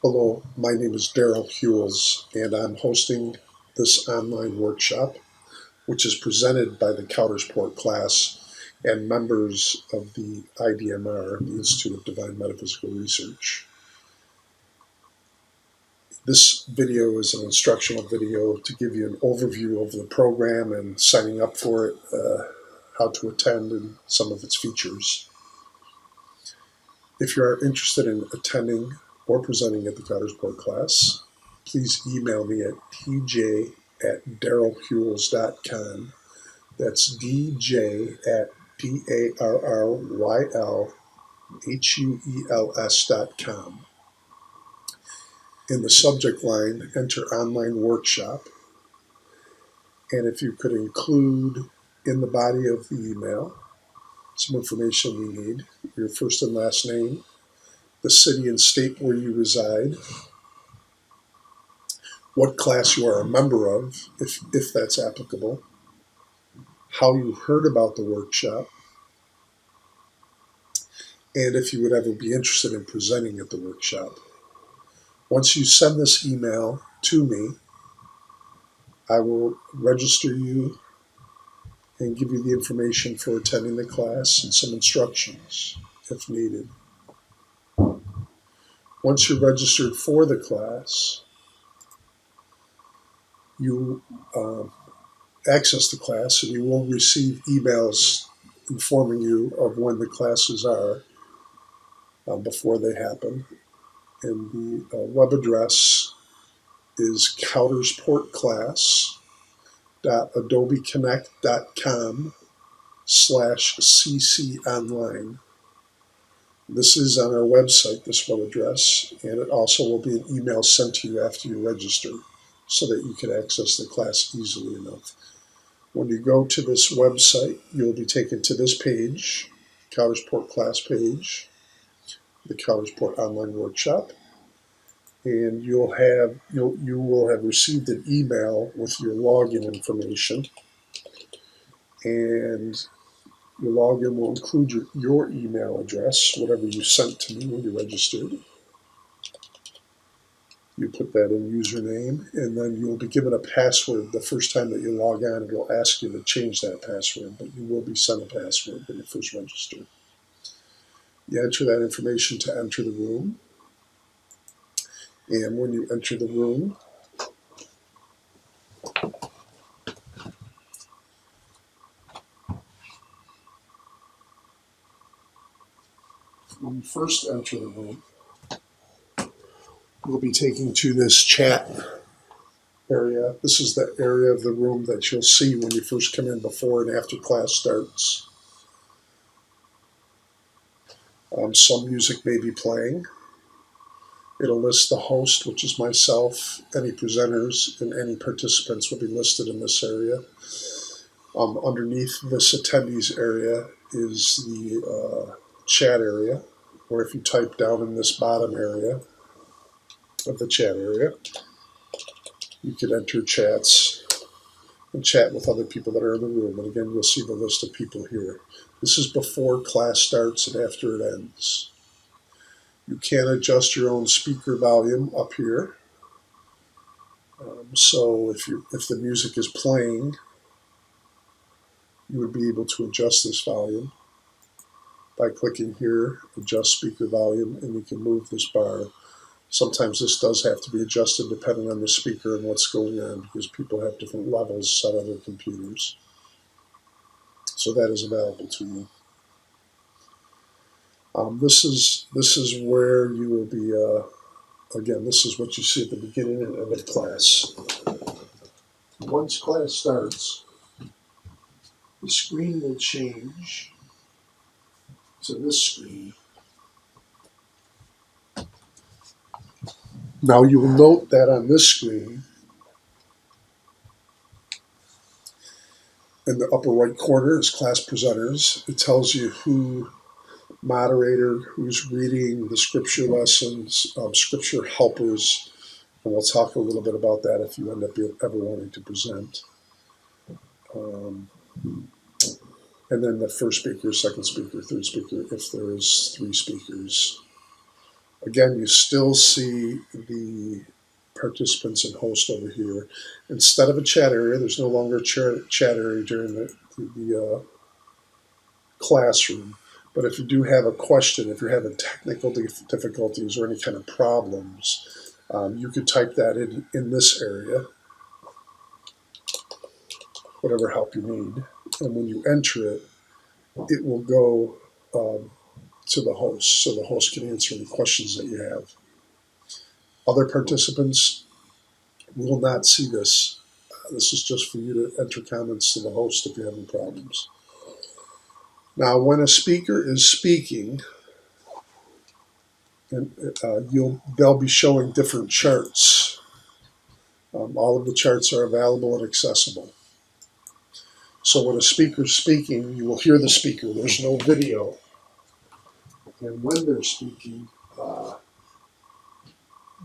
Hello, my name is Daryl Hewells, and I'm hosting this online workshop, which is presented by the Coudersport class and members of the IDMR, the Institute of Divine Metaphysical Research. This video is an instructional video to give you an overview of the program and signing up for it, how to attend, and some of its features. If you are interested in attending or presenting at the Coudersport class, please email me at dj@darylhewells.com. That's dj@darylhewells.com. In the subject line, enter online workshop. And if you could include in the body of the email some information we need, your first and last name, the city and state where you reside, what class you are a member of, if that's applicable, how you heard about the workshop, and if you would ever be interested in presenting at the workshop. Once you send this email to me, I will register you and give you the information for attending the class and some instructions if needed. Once you're registered for the class, you access the class and you will receive emails informing you of when the classes are before they happen. And the web address is countersportclass.adobeconnect.com/cconline. This is on our website, this web address, and it also will be an email sent to you after you register so that you can access the class easily enough. When you go to this website, you'll be taken to this page, Coudersport class page, the Coudersport Online Workshop, and you will have received an email with your login information, and your login will include your email address, whatever you sent to me when you registered. You put that in username, and then you'll be given a password. The first time that you log on, it will ask you to change that password, but you will be sent a password when you first register. You enter that information to enter the room, and when you enter the room, when you first enter the room, you'll be taken to this chat area. This is the area of the room that you'll see when you first come in before and after class starts. Some music may be playing. It'll list the host, which is myself, any presenters, and any participants will be listed in this area. Underneath this attendees area is the chat area, or if you type down in this bottom area of the chat area, you could enter chats and chat with other people that are in the room. And again, you'll see the list of people here. This is before class starts and after it ends. You can adjust your own speaker volume up here. So if the music is playing, you would be able to adjust this volume by clicking here, adjust speaker volume, and you can move this bar. Sometimes this does have to be adjusted depending on the speaker and what's going on, because people have different levels set on their computers. So that is available to you. This is where you will be. Again, this is what you see at the beginning and end of class. Once class starts, the screen will change to this screen. Now you will note that on this screen, in the upper right corner is class presenters. It tells you who moderator, who's reading the scripture lessons, scripture helpers, and we'll talk a little bit about that if you end up ever wanting to present. And then the first speaker, second speaker, third speaker, if there is 3 speakers. Again, you still see the participants and host over here. Instead of a chat area, there's no longer a chat area during the classroom. But if you do have a question, if you're having technical difficulties or any kind of problems, you could type that in this area, whatever help you need. And when you enter it, it will go to the host, so the host can answer any questions that you have. Other participants will not see this. This is just for you to enter comments to the host if you're having problems. Now, when a speaker is speaking, and they'll be showing different charts. All of the charts are available and accessible. So when a speaker's speaking, you will hear the speaker. There's no video. And when they're speaking,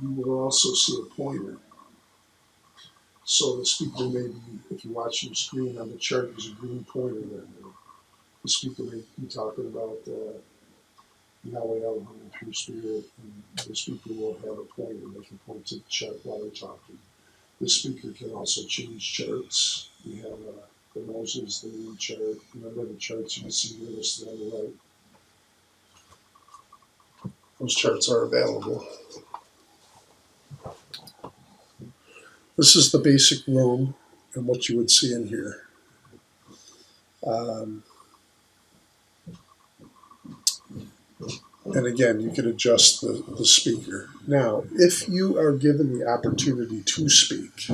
you will also see a pointer. So the speaker may be, if you watch your screen on the chart, there's a green pointer there. The speaker may be talking about Yahweh Elohim, pure spirit, and the speaker will have a pointer. They can point to the chart while they're talking. The speaker can also change charts. We have the Moses, the moon chart. Remember the charts you can see here listed on the right. Those charts are available. This is the basic room and what you would see in here. And again, you can adjust the speaker. Now, if you are given the opportunity to speak,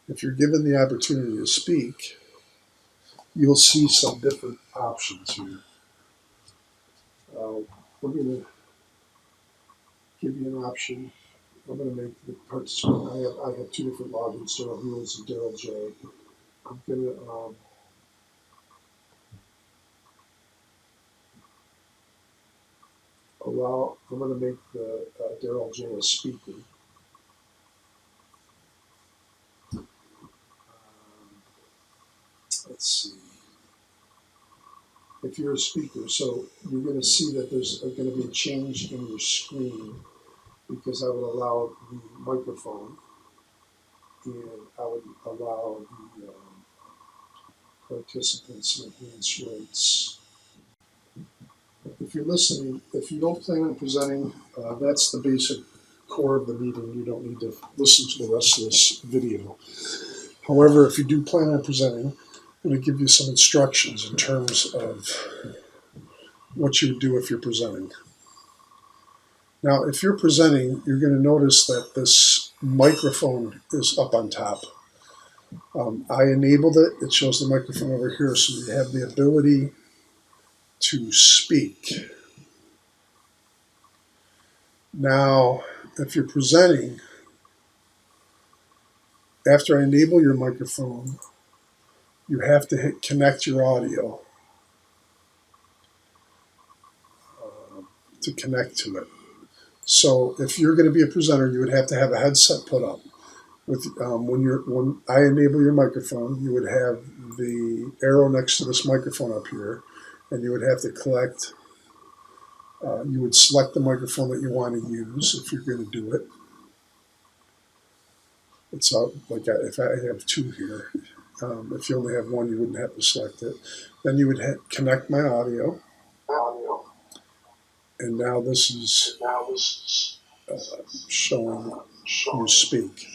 if you're given the opportunity to speak, you'll see some different options here. We're going to give you an option. I'm going to make the participant. I have two different logins, Daryl Hewells and Daryl J. I'm going to I'm going to make the Daryl J a speaker. Let's see. If you're a speaker, so you're going to see that there's going to be a change in your screen because I would allow the microphone and I would allow the participants and enhance rates. If you're listening, if you don't plan on presenting, that's the basic core of the meeting. You don't need to listen to the rest of this video. However, if you do plan on presenting, I'm going to give you some instructions in terms of what you would do if you're presenting. Now, if you're presenting, you're going to notice that this microphone is up on top. I enabled it. It shows the microphone over here, so you have the ability to speak. Now, if you're presenting, after I enable your microphone, you have to hit connect your audio to connect to it. So if you're going to be a presenter, you would have to have a headset put up. When I enable your microphone, you would have the arrow next to this microphone up here, and you would have to collect. You would select the microphone that you want to use if you're going to do it. It's like if I have two here. If you only have one, you wouldn't have to select it. Then you would connect my audio. And now this is showing you speak.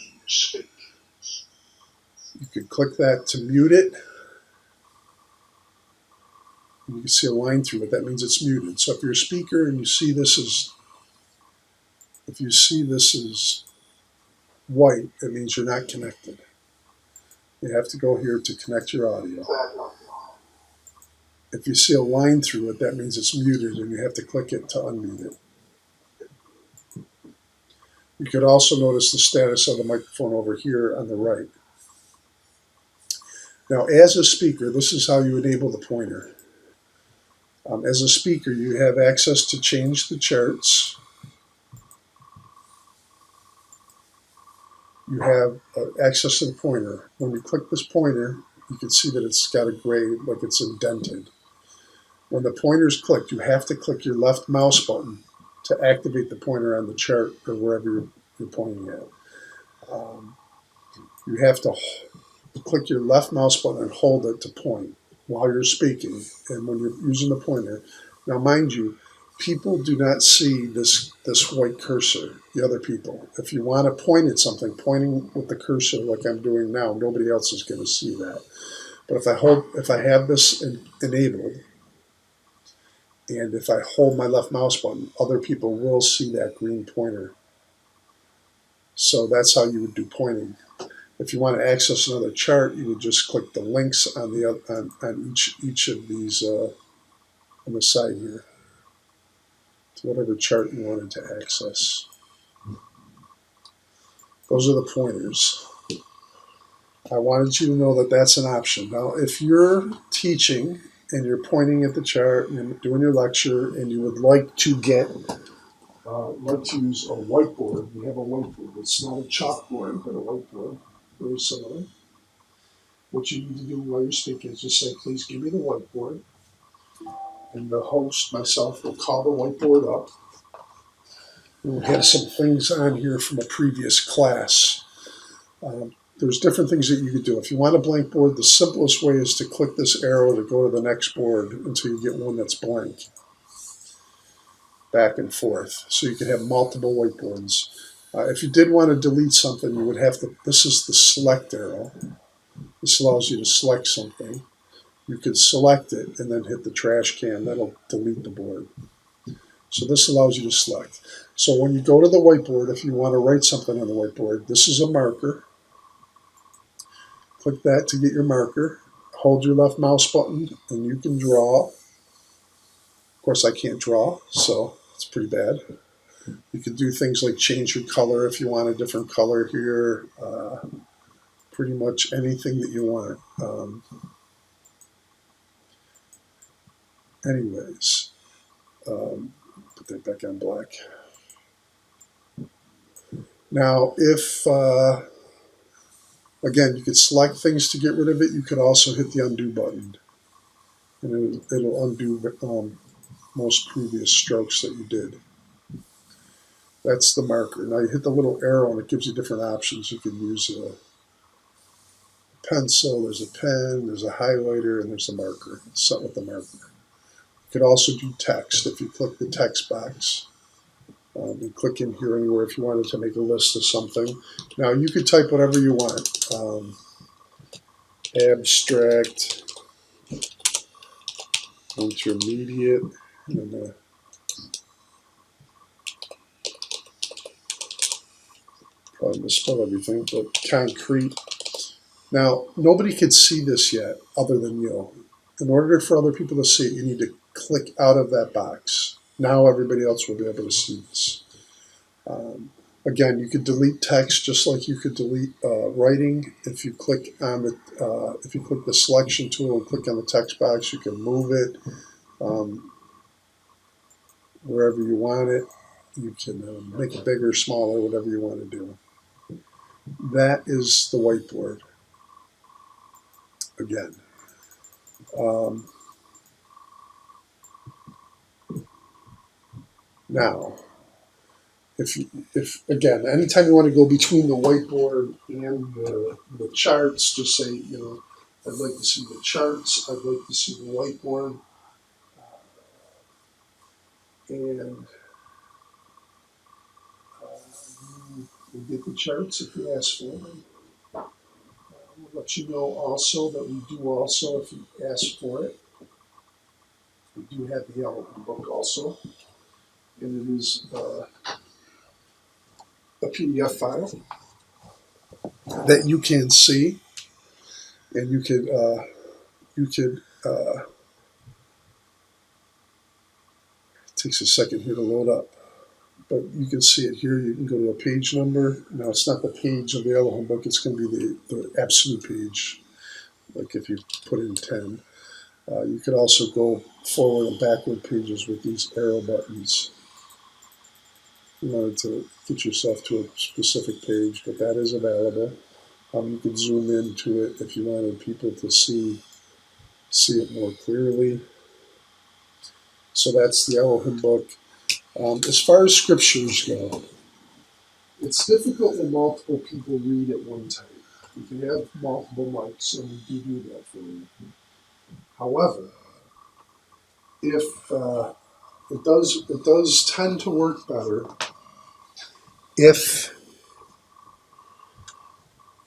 You could click that to mute it. And you can see a line through it. That means it's muted. So if you're a speaker and you see this is, if you see this is white, it means you're not connected. You have to go here to connect your audio. If you see a line through it, that means it's muted, and you have to click it to unmute it. You could also notice the status of the microphone over here on the right. Now, as a speaker, this is how you enable the pointer. As a speaker, you have access to change the charts. You have access to the pointer. When you click this pointer, you can see that it's got a gray, like it's indented. When the pointer's clicked, you have to click your left mouse button to activate the pointer on the chart or wherever you're pointing at. You have to click your left mouse button and hold it to point while you're speaking and when you're using the pointer. Now, mind you, people do not see this white cursor, the other people. If you want to point at something, pointing with the cursor like I'm doing now, nobody else is going to see that. But if I have this enabled, and if I hold my left mouse button, other people will see that green pointer. So that's how you would do pointing. If you want to access another chart, you would just click the links on the on each of these on the side here to whatever chart you wanted to access. Those are the pointers. I wanted you to know that that's an option. Now, if you're teaching and you're pointing at the chart and you're doing your lecture and you would like to use a whiteboard, we have a whiteboard. It's not a chalkboard, but a whiteboard, very similar. What you need to do while you're speaking is just say, please give me the whiteboard. And the host, myself, will call the whiteboard up. We have some things on here from a previous class. There's different things that you could do. If you want a blank board, the simplest way is to click this arrow to go to the next board until you get one that's blank. Back and forth. So you can have multiple whiteboards. If you did want to delete something, you would have to, this is the select arrow. This allows you to select something. You could select it and then hit the trash can. That'll delete the board. So this allows you to select. So when you go to the whiteboard, if you want to write something on the whiteboard, this is a marker. Click that to get your marker. Hold your left mouse button and you can draw. Of course, I can't draw, so it's pretty bad. You can do things like change your color if you want a different color here. Pretty much anything that you want. Anyways, put that back on black. Now, if, again, you could select things to get rid of it. You could also hit the undo button. And it'll undo most previous strokes that you did. That's the marker. Now you hit the little arrow and it gives you different options. You can use a pencil, there's a pen, there's a highlighter, and there's a marker. It's set with the marker. You could also do text if you click the text box. You click in here anywhere if you wanted to make a list of something. Now you could type whatever you want. Abstract, intermediate, and probably misspell everything, but concrete. Now, nobody could see this yet other than you. In order for other people to see it, you need to click out of that box. Now everybody else will be able to see this. Again, you could delete text just like you could delete writing. If you click on the selection tool and click on the text box, you can move it wherever you want it. You can make it bigger, smaller, whatever you want to do. That is the whiteboard. Again. Now, if again, anytime you want to go between the whiteboard and the charts, just say, I'd like to see the charts, I'd like to see the whiteboard, and we'll get the charts if you ask for them. We'll let you know also that we do also, if you ask for it, we do have the yellow book also, and it is a PDF file that you can see, and you could it takes a second here to load up, but you can see it here. You can go to a page number. Now it's not the page of the yellow book, it's going to be the absolute page, like if you put in 10. You could also go forward and backward pages with these arrow buttons. You wanted to get yourself to a specific page, but that is available. You could zoom into it if you wanted people to see it more clearly. So that's the Elohim book. As far as scriptures go, it's difficult when multiple people read at one time. You can have multiple mics, and we do that for you. However, if it does tend to work better if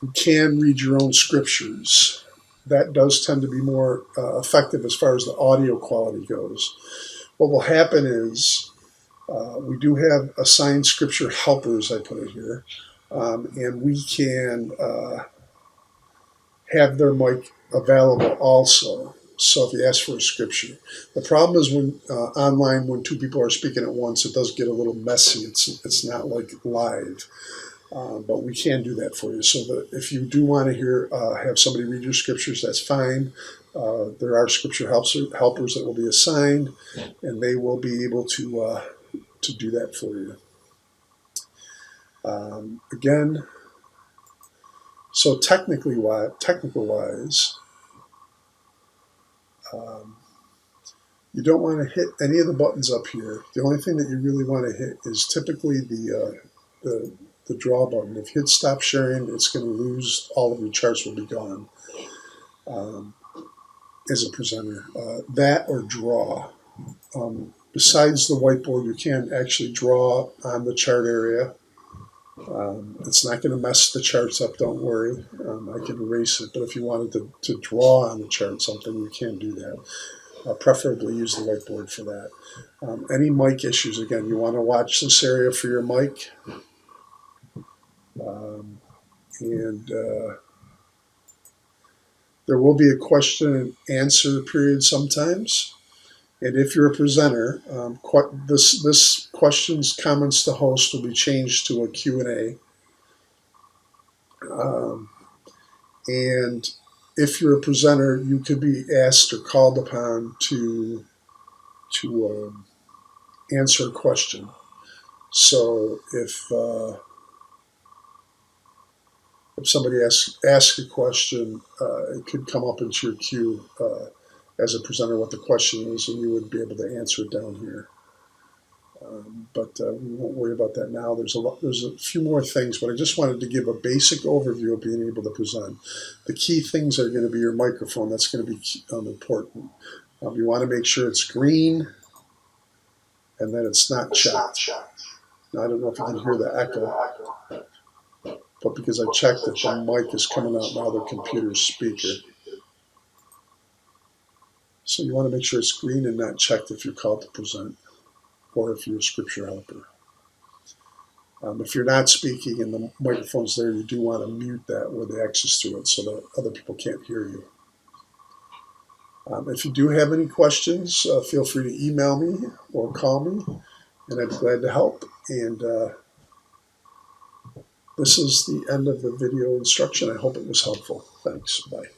you can read your own scriptures. That does tend to be more effective as far as the audio quality goes. What will happen is we do have assigned scripture helpers, I put it here, and we can have their mic available also. So if you ask for a scripture, the problem is when online, when two people are speaking at once, it does get a little messy. It's not like live. But we can do that for you. So that if you do want to hear have somebody read your scriptures, that's fine. There are scripture helpers that will be assigned, and they will be able to do that for you. Again, so technical wise, you don't want to hit any of the buttons up here. The only thing that you really want to hit is typically the draw button. If you hit stop sharing, it's going to lose, all of your charts will be gone as a presenter. That or draw. Besides the whiteboard, you can actually draw on the chart area. It's not going to mess the charts up, don't worry. I can erase it, but if you wanted to draw on the chart something, you can do that. Preferably use the whiteboard for that. Any mic issues, again, you want to watch this area for your mic. And there will be a question and answer period sometimes. And if you're a presenter, this questions, comments to host will be changed to a Q&A. And if you're a presenter, you could be asked or called upon to answer a question. So if somebody asks a question, it could come up into your queue as a presenter what the question is, and you would be able to answer it down here. But we won't worry about that now. There's a few more things, but I just wanted to give a basic overview of being able to present. The key things are going to be your microphone. That's going to be important. You want to make sure it's green and that it's not checked. Now, I don't know if you can hear the echo, but because I checked it, the mic is coming out my other computer's speaker. So you want to make sure it's green and not checked if you're called to present, or if you're a scripture helper. If you're not speaking and the microphone's there, you do want to mute that with the access to it so that other people can't hear you. If you do have any questions, feel free to email me or call me, and I'd be glad to help. And this is the end of the video instruction. I hope it was helpful. Thanks. Bye.